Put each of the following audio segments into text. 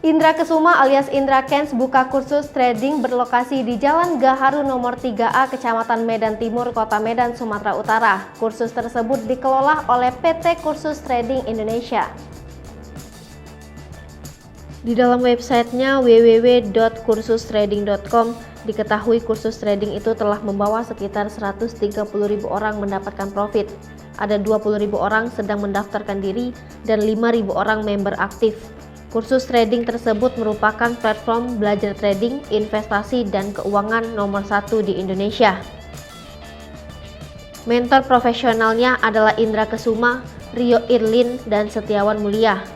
Indra Kesuma alias Indra Kents buka kursus trading berlokasi di Jalan Gaharu nomor 3A, Kecamatan Medan Timur, Kota Medan, Sumatera Utara. Kursus tersebut dikelola oleh PT Kursus Trading Indonesia. Di dalam websitenya www.kursustrading.com diketahui kursus trading itu telah membawa sekitar 130.000 orang mendapatkan profit. Ada 20.000 orang sedang mendaftarkan diri dan 5.000 orang member aktif. Kursus trading tersebut merupakan platform belajar trading, investasi, dan keuangan nomor 1 di Indonesia. Mentor profesionalnya adalah Indra Kesuma, Rio Irlin, dan Setiawan Mulia.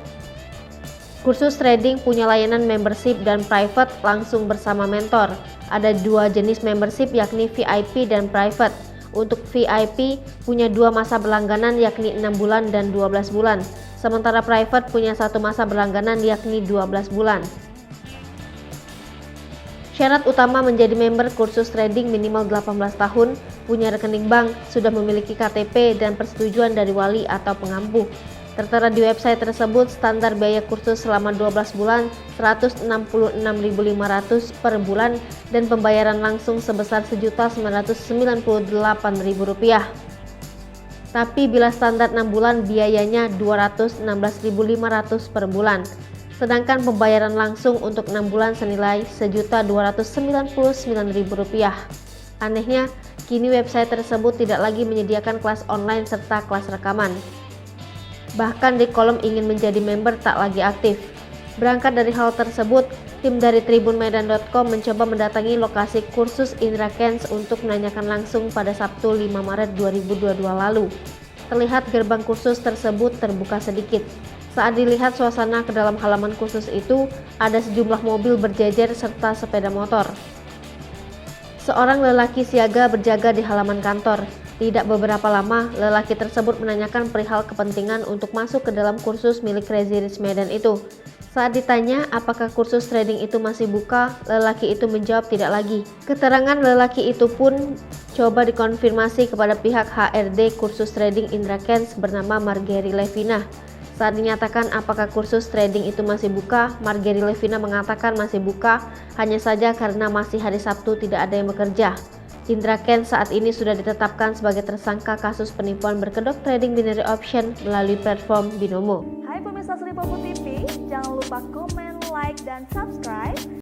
Kursus trading punya layanan membership dan private langsung bersama mentor. Ada 2 jenis membership yakni VIP dan private. Untuk VIP punya 2 masa berlangganan yakni 6 bulan dan 12 bulan. Sementara private punya 1 masa berlangganan yakni 12 bulan. Syarat utama menjadi member kursus trading minimal 18 tahun, punya rekening bank, sudah memiliki KTP dan persetujuan dari wali atau pengampu. Tertera di website tersebut standar biaya kursus selama 12 bulan Rp166.500 per bulan dan pembayaran langsung sebesar Rp1.998.000. Tapi bila standar 6 bulan biayanya Rp216.500 per bulan. Sedangkan pembayaran langsung untuk 6 bulan senilai Rp1.299.000. Anehnya, kini website tersebut tidak lagi menyediakan kelas online serta kelas rekaman. Bahkan di kolom ingin menjadi member tak lagi aktif. Berangkat dari hal tersebut, tim dari tribunmedan.com mencoba mendatangi lokasi kursus Indra Kents untuk menanyakan langsung pada Sabtu 5 Maret 2022 lalu. Terlihat gerbang kursus tersebut terbuka sedikit. Saat dilihat suasana ke dalam halaman kursus itu, ada sejumlah mobil berjejer serta sepeda motor. Seorang lelaki siaga berjaga di halaman kantor. Tidak beberapa lama, lelaki tersebut menanyakan perihal kepentingan untuk masuk ke dalam kursus milik Crazy Rich Medan itu. Saat ditanya apakah kursus trading itu masih buka, lelaki itu menjawab tidak lagi. Keterangan lelaki itu pun coba dikonfirmasi kepada pihak HRD kursus trading Indra Kents bernama Margery Levina. Saat dinyatakan apakah kursus trading itu masih buka, Margery Levina mengatakan masih buka, hanya saja karena masih hari Sabtu tidak ada yang bekerja. Indra Kents saat ini sudah ditetapkan sebagai tersangka kasus penipuan berkedok trading binary option melalui platform Binomo. Hai pemirsa Sri Popo TV, jangan lupa komen, like, dan subscribe